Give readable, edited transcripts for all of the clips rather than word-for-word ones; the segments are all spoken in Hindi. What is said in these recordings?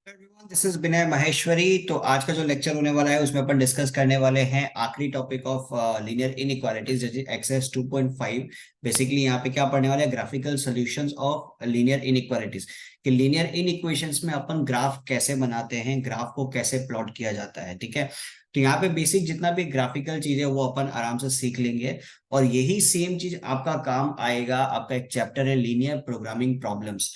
दिस इज विनय माहेश्वरी। तो आज का जो लेक्चर होने वाला है उसमें अपन डिस्कस करने वाले हैं आखिरी टॉपिक ऑफ लीनियर इनइक्वालिटीज जैसे एक्सएस 2.5। बेसिकली यहाँ पे क्या पढ़ने वाले हैं, graphical solutions of linear inequalities कि लीनियर इनइक्वेशंस में अपन ग्राफ कैसे बनाते हैं, ग्राफ को कैसे प्लॉट किया जाता है। ठीक है, तो यहाँ पे बेसिक जितना भी ग्राफिकल चीज है वो अपन आराम से सीख लेंगे और यही सेम चीज आपका काम आएगा। आपका एक चैप्टर है लीनियर प्रोग्रामिंग प्रॉब्लम्स,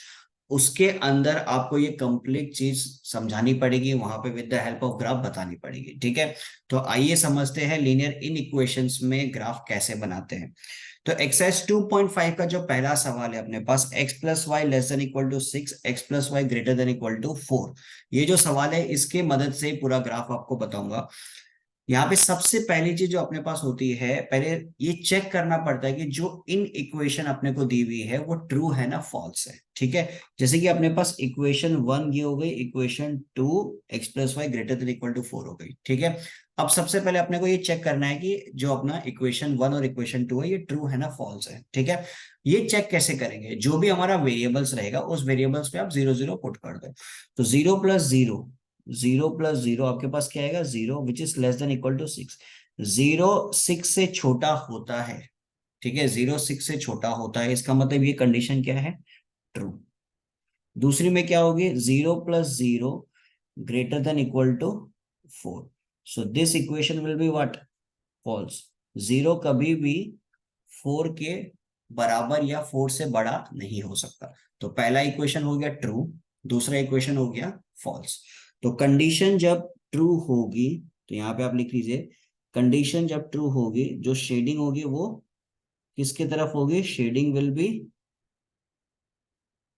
उसके अंदर आपको ये कंप्लीट चीज समझानी पड़ेगी, वहां पे with the help of graph बतानी पड़ेगी। ठीक है, तो आइए समझते हैं लीनियर इन इक्वेशंस में ग्राफ कैसे बनाते हैं। तो एक्सरसाइज 2.5 का जो पहला सवाल है अपने पास, x plus y less than equal to 6, x plus y greater than equal to 4, ये जो सवाल है इसके मदद से पूरा ग्राफ आपको बताऊंगा। यहाँ पे सबसे पहली चीज जो अपने पास होती है, पहले ये चेक करना पड़ता है कि जो इन इक्वेशन अपने को दी हुई है वो ट्रू है ना फॉल्स है। ठीक है, जैसे कि अपने पास इक्वेशन 1 ये हो गई, equation 2 x plus y greater than equal to 4 हो गई। ठीक है, अब सबसे पहले अपने को ये चेक करना है कि जो अपना इक्वेशन 1 और इक्वेशन 2 है ये ट्रू है ना फॉल्स है। ठीक है, ये चेक कैसे करेंगे, जो भी हमारा वेरिएबल्स रहेगा उस वेरिएबल्स पे आप 0 0 पुट कर दो। तो 0 + 0, 0 + 0 आपके पास क्या आएगा, 0 which is less than equal to 6। 0 6 से छोटा होता है। ठीक है, 0 6 से छोटा होता है, इसका मतलब ये कंडीशन क्या है, ट्रू। दूसरी में क्या होगी, 0 + 0 greater than equal to 4, so this equation will be what, false. 0 कभी भी 4 के बराबर या 4 से बड़ा नहीं हो सकता। तो पहला इक्वेशन हो गया ट्रू, दूसरा इक्वेशन हो गया फॉल्स। तो कंडीशन जब ट्रू होगी, तो यहाँ पे आप लिख लीजिए, कंडीशन जब ट्रू होगी जो शेडिंग होगी वो किसकी तरफ होगी, shading will be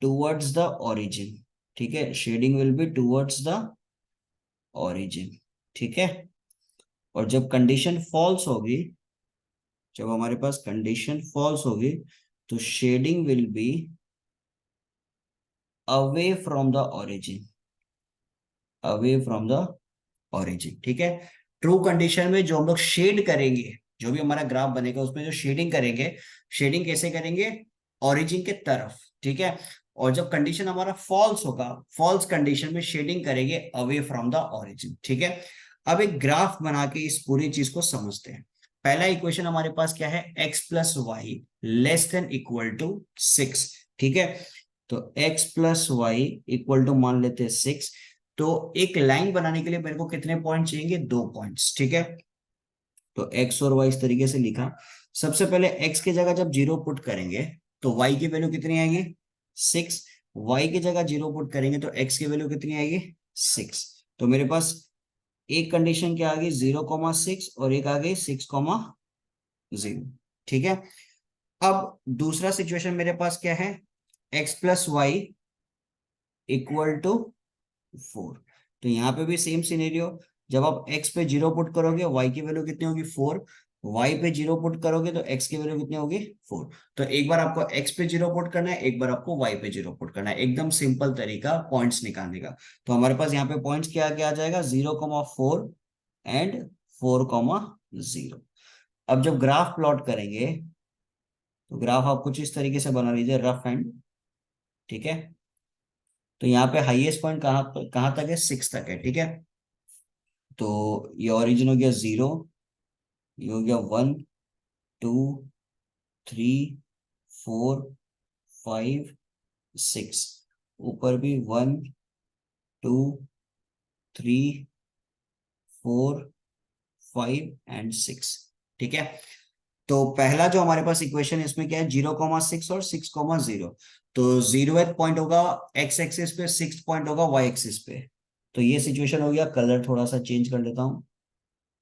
towards the origin. ठीक है, shading will be towards the origin. ठीक है, और जब कंडीशन फॉल्स होगी, जब हमारे पास कंडीशन फॉल्स होगी तो shading will be away from the origin, away from the origin. ठीक है, ट्रू कंडीशन में जो हम लोग शेड करेंगे, जो भी हमारा ग्राफ बनेगा उसमें जो शेडिंग करेंगे, शेडिंग कैसे करेंगे, ओरिजिन के तरफ। ठीक है, और जब कंडीशन हमारा फॉल्स होगा, फॉल्स कंडीशन में शेडिंग करेंगे अवे फ्रॉम द ओरिजिन। ठीक है, अब एक ग्राफ बना के इस पूरी चीज को समझते हैं। पहला इक्वेशन हमारे पास क्या है, x plus y less than equal to 6। ठीक है, तो x plus y equal to मान लेते हैं 6। तो एक लाइन बनाने के लिए मेरे को कितने पॉइंट चाहिए, 2 पॉइंट्स। ठीक है, तो x और y इस तरीके से लिखा। सबसे पहले x की जगह जब 0 पुट करेंगे तो y की वैल्यू कितनी आएगी, 6। y की जगह 0 पुट करेंगे तो x की वैल्यू कितनी आएगी, 6। तो मेरे पास एक कंडीशन क्या आ गई, 0,6, और एक आ गई 6,0। ठीक है, अब दूसरा सिचुएशन मेरे पास क्या है, x plus y equal to 4। तो यहाँ पे भी सेम सिनेरियो, जब आप x पे 0 पुट करोगे y की वैल्यू कितनी होगी, 4। y पे 0 पुट करोगे तो x की वैल्यू कितनी होगी, 4। तो एक बार आपको x पे 0 पुट करना है, एक बार आपको y पे 0 पुट करना है। एकदम सिंपल तरीका पॉइंट्स निकालने का। तो हमारे पास यहाँ पे पॉइंट्स क्या क्या आ जाएगा, 0,4 एंड 4,0। अब जब ग्राफ प्लॉट करेंगे तो ग्राफ आप कुछ इस तरीके से बना लीजिए, रफ एंड। ठीक है, तो यहाँ पे हाईएस्ट पॉइंट कहाँ तक है, 6 तक है। ठीक है, तो ये ओरिजिन हो गया 0, ये हो गया 1 2 3 4 5 6, ऊपर भी 1 2 3 4 5 एंड 6। ठीक है, तो पहला जो हमारे पास इक्वेशन है इसमें क्या है, 0,6 और 6,0। तो 0th पॉइंट होगा x एक्सिस पे, 6th पॉइंट होगा y एक्सिस पे। तो ये सिचुएशन हो गया, कलर थोड़ा सा चेंज कर लेता हूं,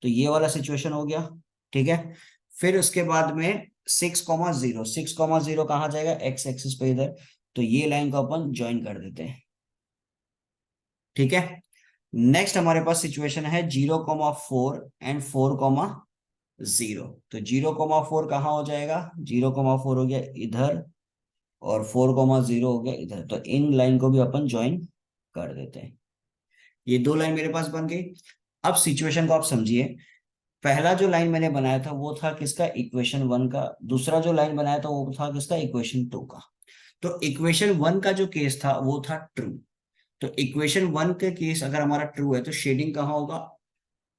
तो ये वाला सिचुएशन हो गया। ठीक है, फिर उसके बाद में 6,0, 6,0 कहाँ जाएगा, एक्स एक्सिस पे इधर। तो ये लाइन को अपन ज्वाइन कर देते हैं। ठीक है, नेक्स्ट हमारे पास सिचुएशन है 0,4 एंड 4,0। तो 0,4 कहाँ हो जाएगा, 0,4 हो गया इधर, और 4,0 हो गया इधर। तो इन लाइन को भी अपन ज्वाइन कर देते हैं। ये दो लाइन मेरे पास बन गई। अब सिचुएशन को आप समझिए, पहला जो लाइन मैंने बनाया था वो था किसका, इक्वेशन 1 का। दूसरा जो लाइन बनाया था वो था किसका, इक्वेशन 2 का। तो इक्वेशन 1 का जो केस था वो था ट्रू, तो इक्वेशन 1 के केस अगर हमारा ट्रू है तो शेडिंग कहाँ होगा,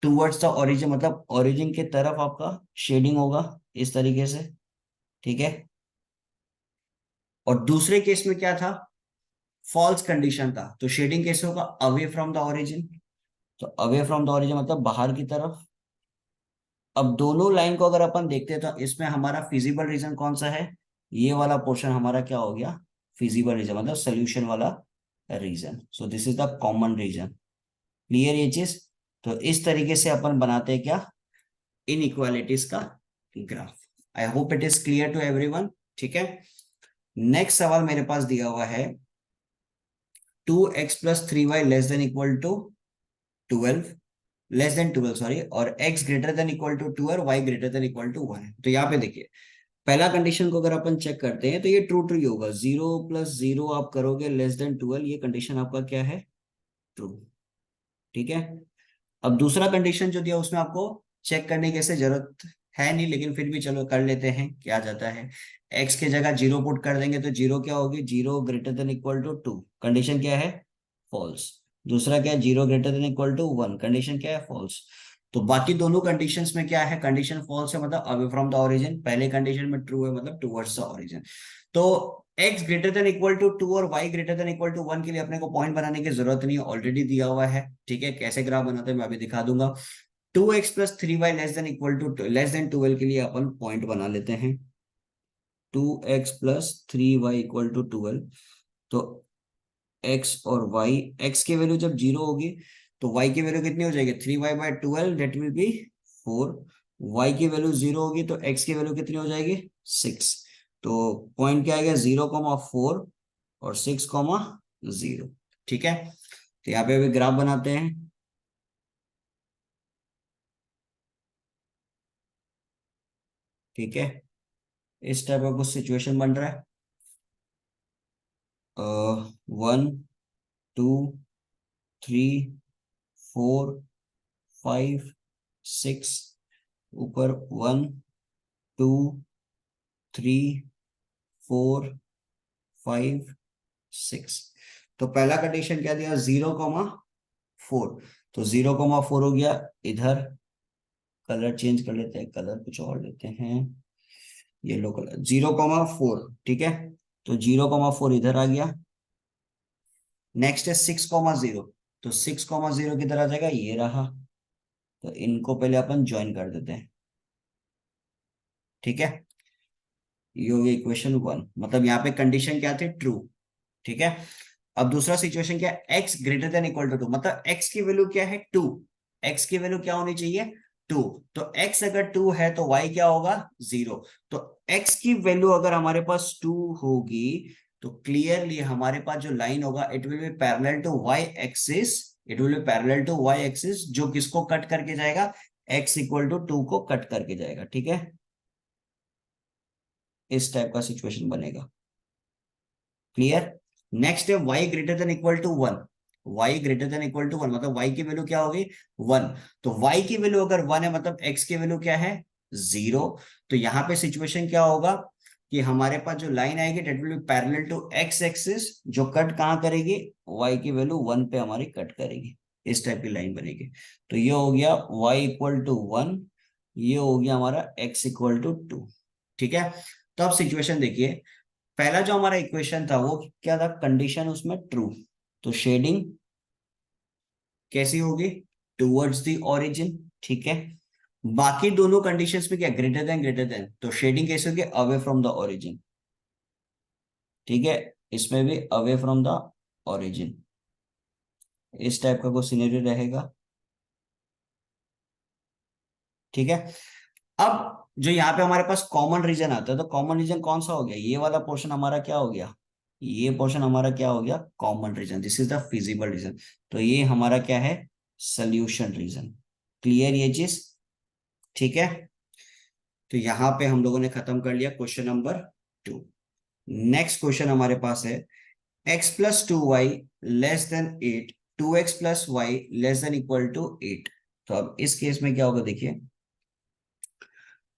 टूवर्ड्स द ओरिजिन, मतलब ओरिजिन के तरफ आपका शेडिंग होगा इस तरीके से, ठीक है। और दूसरे केस में क्या था, फॉल्स कंडीशन था, तो शेडिंग कैसे होगा, अवे फ्रॉम द ओरिजिन। तो अवे फ्रॉम द ओरिजिन मतलब बाहर की तरफ। अब दोनों लाइन को अगर अपन देखते हैं तो इसमें हमारा फिजिबल रीजन कौन सा है, ये वाला पोर्शन हमारा क्या हो गया, फिजिबल रीजन, मतलब सोल्यूशन वाला region. So this is the common region. Clear ये चीज। तो इस तरीके से अपन बनाते हैं क्या, इनइक्वालिटीज का graph. I hope it is clear to everyone, ठीक है। नेक्स्ट सवाल मेरे पास दिया हुआ है, 2x+3y less than equal to 12, less than 12 sorry, और x greater than equal to 2 और y greater than equal to 1 है। तो यहाँ पे देखिए पहला कंडीशन को अगर अपन चेक करते हैं तो ये ट्रू ट्रू होगा, 0 + 0 आप करोगे लेस देन 12, ये कंडीशन आपका क्या है, ट्रू, ठीक है। अब दूसरा कंडीशन जो दिया उसमें आपको चेक करने की ऐसे जरूरत है नहीं, लेकिन फिर भी चलो कर लेते हैं, क्या जाता है, x की जगह 0 पुट कर देंगे तो 0 क्या होगी, 0 greater than equal to 2, condition क्या है, फॉल्स। दूसरा क्या है, 0 greater than equal to 1, condition क्या है, फॉल्स। तो बाकी दोनों कंडीशंस में क्या है, कंडीशन फॉल्स है मतलब अवे फ्रॉम द ओरिजिन, पहले कंडीशन में ट्रू है मतलब टुवर्ड्स द ओरिजिन। तो x greater than equal to 2 और y greater than equal to 1 के लिए अपने को पॉइंट बनाने की जरूरत नहीं है, ऑलरेडी दिया हुआ है, ठीक है। कैसे ग्राफ बनाते हैं मैं अभी दिखा दूंगा। 2x+3y लेस देन 12 के लिए अपन पॉइंट बना लेते हैं, 2x+3y इक्वल टू 12। तो x और y, x की वैल्यू जब 0 होगी तो y की वैल्यू कितनी हो जाएगी, 3y/12, that will be 4। y की वैल्यू 0 होगी तो x की वैल्यू कितनी हो जाएगी, 6। तो पॉइंट क्या आएगा, 0,4 और 6,0, ठीक है। तो यहाँ पे अभी ग्राफ बनाते हैं, ठीक है। इस टाइप का कुछ सिचुएशन बन रहा है, 1 2 3 4 5 6, ऊपर 1 2 3 4 5 6। तो पहला कंडीशन क्या दिया, 0,4, तो 0,4 हो गया इधर। कलर चेंज कर लेते हैं, कलर कुछ और लेते हैं, येलो कलर, 0,4, ठीक है। तो 0,4 इधर आ गया। नेक्स्ट है 6,0, तो 6,0 किधर आ जाएगा, ये रहा। तो इनको पहले अपन ज्वाइन कर देते हैं, ठीक है। ये हो गया इक्वेशन 1, मतलब यहाँ पे कंडीशन क्या थी, ट्रू, ठीक है। अब दूसरा सिचुएशन क्या है, x greater than equal to 2, मतलब x की वैल्यू क्या है, 2, x की वैल्यू क्या होनी चाहिए, 2। तो x अगर 2 है तो y क्या होगा, 0। तो x की वैल्यू अगर हमारे पास 2 होगी तो क्लियरली हमारे पास जो लाइन होगा, it will be parallel to y axis, it will be parallel to y axis, जो किसको कट करके जाएगा, x इक्वल टू 2 को कट करके जाएगा, ठीक है। इस टाइप का सिचुएशन बनेगा, क्लियर। नेक्स्ट है y greater than equal to 1, y greater than equal to 1 मतलब y की वैल्यू क्या होगी, 1। तो y की वैल्यू अगर 1 है मतलब x की वैल्यू क्या है, 0। तो यहाँ पे सिचुएशन क्या होगा कि हमारे पास जो लाइन आएगी that will be parallel to x axis, जो कट कहाँ करेगी, y की वैल्यू 1 पे हमारी कट करेगी, इस टाइप की लाइन बनेगी। तो ये हो गया y इक्वल टू 1, ये हो गया हमारा x इक्वल टू 2, ठीक है। तो अब सिचुएशन देखिए, पहला जो हमारा इक्वेशन था वो क्या था, कंडीशन उसमें ट्रू, तो शेडिंग कैसी होगी, टुवर्ड्स द ओरिजिन, ठीक है। बाकी दोनों कंडीशंस में क्या, ग्रेटर देन, तो शेडिंग कैसे होगी, अवे फ्रॉम द ओरिजिन, ठीक है। इसमें भी अवे फ्रॉम द ओरिजिन, इस टाइप का कोई सिनेरियो रहेगा, ठीक है। अब जो यहाँ पे हमारे पास कॉमन रीजन आता है, तो कॉमन रीजन कौन सा हो गया, ये वाला पोर्शन हमारा क्या हो गया, ये पोर्शन हमारा क्या हो गया, common region, this is the feasible region. तो ये हमारा क्या है, सोल्यूशन रीजन। क्लियर ये चीज, ठीक है। तो यहाँ पे हम लोगों ने खत्म कर लिया क्वेश्चन नंबर 2। नेक्स्ट क्वेश्चन हमारे पास है, x+2y less than 8, 2x+y less than equal to 8। तो अब इस केस में क्या होगा, देखिए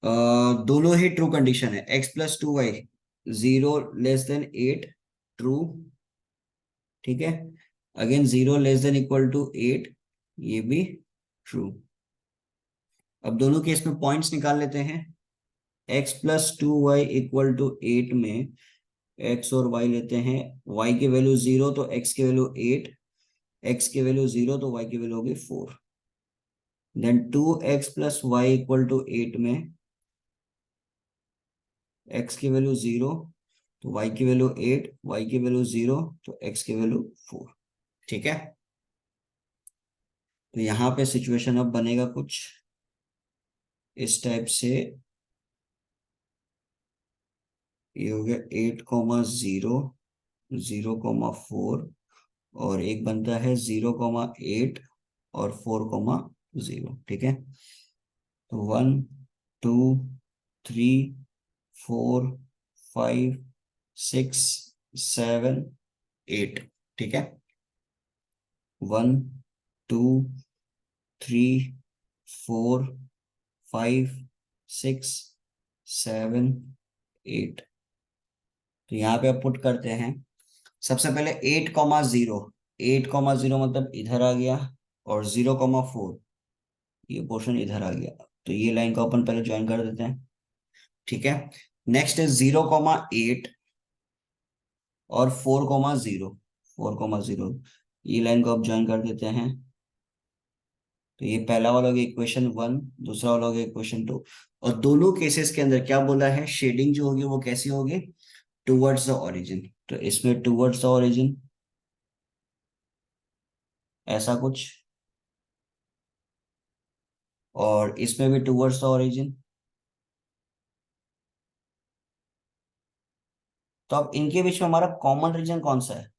दोनों ही ट्रू कंडीशन है, x+2y 0 लेस देन 8, ट्रू, ठीक है। अगेन 0 < 8, ये भी ट्रू। अब दोनों केस में पॉइंट्स निकाल लेते हैं। x+2y = 8 में x और y लेते हैं। y की वैल्यू 0 तो x की वैल्यू 8, x की वैल्यू 0 तो y की वैल्यू होगी 4। देन 2x+y = 8 में x की वैल्यू 0 तो y की वैल्यू 8, y की वैल्यू 0 तो x की वैल्यू 4। ठीक है, तो यहाँ पे सिचुएशन अब बनेगा कुछ इस टाइप से। ये हो गया 8,0, 0,4 और एक बनता है 0,8 और 4,0। ठीक है, तो 1 2 3 4 5 6 7 8। ठीक है, 1 2 3 4 5 6 7 8। तो यहाँ पे आप पुट करते हैं। सबसे पहले 8,0, 8,0 मतलब इधर आ गया, और 0,4 ये पोर्शन इधर आ गया, तो ये लाइन को अपन पहले ज्वाइन कर देते हैं। ठीक है, नेक्स्ट है 0,8 और 4,0, 4,0 ये लाइन को आप ज्वाइन कर देते हैं। तो ये पहला वाला हो गया इक्वेशन 1, दूसरा वाला हो गया इक्वेशन 2। और दोनों केसेस के अंदर क्या बोला है, शेडिंग जो होगी वो कैसी होगी, टुवर्ड्स द ओरिजिन। तो इसमें टुवर्ड्स द ओरिजिन ऐसा कुछ, और इसमें भी टुवर्ड्स द ओरिजिन। तो अब इनके बीच में हमारा कॉमन रीजन कौन सा है,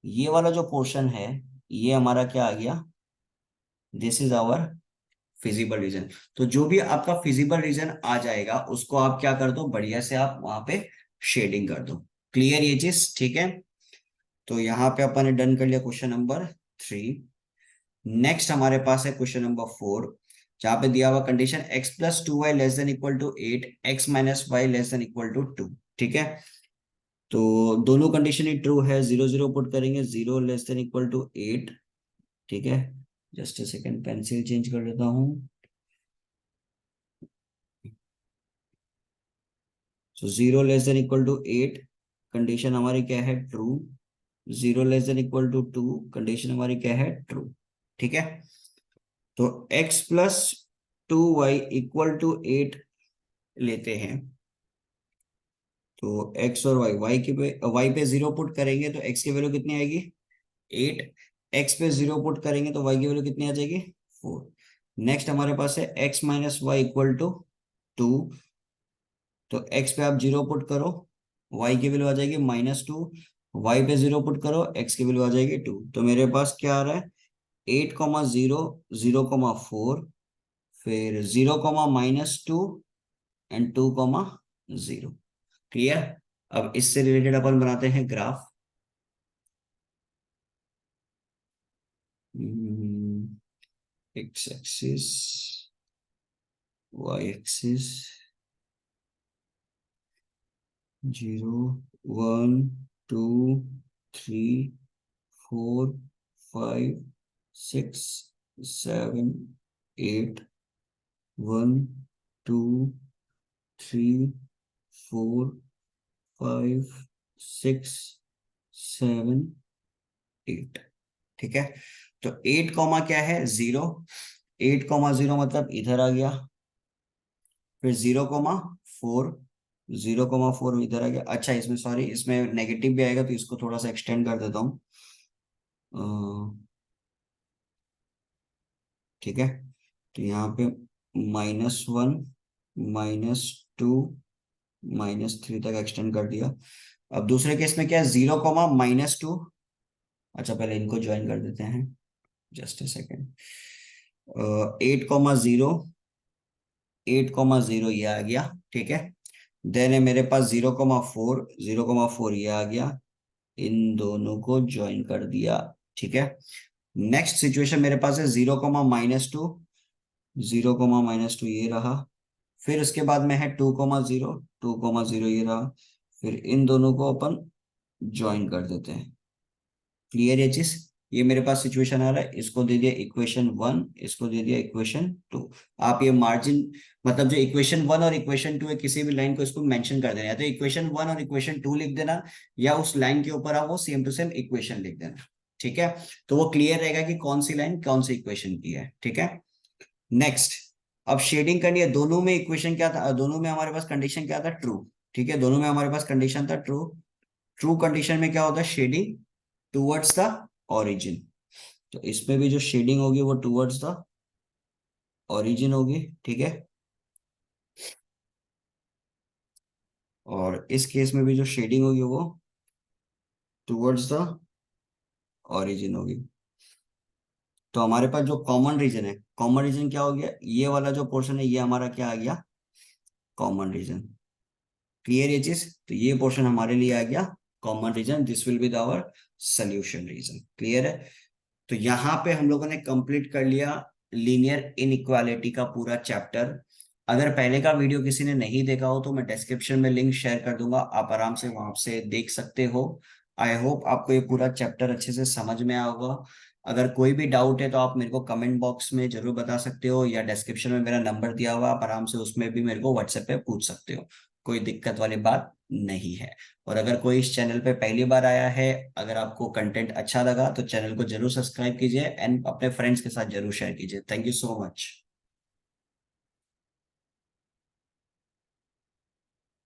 ये वाला जो पोर्शन है, ये हमारा क्या आ गया, this is our feasible region. तो जो भी आपका फिजिबल रीजन आ जाएगा उसको आप क्या कर दो, बढ़िया से आप वहां पे शेडिंग कर दो। क्लियर ये चीज, ठीक है। तो यहाँ पे अपन ने डन कर लिया क्वेश्चन नंबर 3। नेक्स्ट हमारे पास है क्वेश्चन नंबर 4, जहां पे दिया हुआ कंडीशन x+2y <= 8, x-y <= 2। ठीक है, तो दोनों कंडीशन ही ट्रू है। 0 0 पुट करेंगे, 0 <= 8। ठीक है, just a second, pencil change कर लेता हूँ। सो 0 <= 8 कंडीशन हमारी क्या है, ट्रू। 0 <= 2 कंडीशन हमारी क्या है, ट्रू। ठीक है, तो x+2y = 8 लेते हैं। तो x और y पे 0 पुट करेंगे तो x की वैल्यू कितनी आएगी, 8। x पे 0 पुट करेंगे तो y की वैल्यू कितनी आ जाएगी, 4। नेक्स्ट हमारे पास है x-y = 2। तो x पे आप 0 पुट करो, y की वैल्यू आ जाएगी -2। y पे 0 पुट करो, x की वैल्यू आ जाएगी 2। तो मेरे पास क्या आ रहा है, 8,0, 0,4, फिर 0, -2 एंड 2,0। क्लियर। अब इससे रिलेटेड अपन बनाते हैं graph. X axis, y axis, 0 1 2 3 4 5 6 7 8, 1 2 3 4 5 6 7 8। ठीक है, तो 8, क्या है, 0। 8,0 मतलब इधर आ गया, फिर 0,4, 0,4 इधर आ गया। अच्छा, इसमें सॉरी, इसमें नेगेटिव भी आएगा तो इसको थोड़ा सा एक्सटेंड कर देता हूँ। ठीक है, तो यहाँ पे -1, -2, -3 तक एक्सटेंड कर दिया। अब दूसरे केस में क्या है, 0, -2। अच्छा, पहले इनको ज्वाइन कर देते हैं, जस्ट ए सेकेंड। 8,0, 8,0 ये आ गया। ठीक है, देन है मेरे पास 0,4, 0,4 ये आ गया, इन दोनों को ज्वाइन कर दिया। ठीक है, नेक्स्ट सिचुएशन मेरे पास है 0,-2, 0,-2 ये रहा। फिर उसके बाद में है 2,0, 2,0 ये रहा। फिर इन दोनों को अपन ज्वाइन कर देते हैं। क्लियर ये चीज, ये मेरे पास सिचुएशन आ रहा है, इसको दे दिया इक्वेशन 1, इसको दे दिया इक्वेशन 2। आप ये मार्जिन मतलब जो इक्वेशन 1 और इक्वेशन 2 है किसी भी लाइन को इसको मेंशन कर देना है, तो इक्वेशन 1 और इक्वेशन 2 लिख देना, या उस लाइन के ऊपर आप वो सेम टू सेम इक्वेशन लिख देना। ठीक है, तो वो क्लियर रहेगा कि कौन सी लाइन कौन सी इक्वेशन की है। ठीक है, नेक्स्ट, अब शेडिंग करनी है। दोनों में इक्वेशन क्या था, दोनों में हमारे पास कंडीशन क्या था, ट्रू। ठीक है, दोनों में हमारे पास कंडीशन था ट्रू। ट्रू कंडीशन में क्या होता है, शेडिंग टूवर्ड्स द ओरिजिन। तो इसमें भी जो शेडिंग होगी वो टूवर्ड्स द ओरिजिन होगी। ठीक है, और इस केस में भी जो शेडिंग होगी वो टूवर्ड्स द ओरिजिन होगी। तो हमारे पास जो कॉमन रीजन है, कॉमन रीजन क्या हो गया, ये वाला जो पोर्शन है ये हमारा क्या आ गया, कॉमन रीजन। क्लियर ये चीज, तो ये पोर्शन हमारे लिए आ गया common region, this will be our solution region. Clear है, तो यहाँ पे हम लोगों ने कंप्लीट कर लिया लीनियर इनइक्वालिटी का पूरा चैप्टर। अगर पहले का वीडियो किसी ने नहीं देखा हो तो मैं डिस्क्रिप्शन में लिंक शेयर कर दूंगा, आप आराम से वहां से देख सकते हो। आई होप आपको ये पूरा चैप्टर अच्छे से समझ में आया होगा। अगर कोई भी डाउट है तो आप मेरे को कमेंट बॉक्स में जरूर बता सकते हो, या डिस्क्रिप्शन में मेरा नंबर दिया हुआ, आप आराम से उसमें भी मेरे को व्हाट्सएप पे पूछ सकते हो, कोई दिक्कत वाली बात नहीं है। और अगर कोई इस चैनल पे पहली बार आया है, अगर आपको कंटेंट अच्छा लगा तो चैनल को जरूर सब्सक्राइब कीजिए एंड अपने फ्रेंड्स के साथ जरूर शेयर कीजिए। Thank you so much.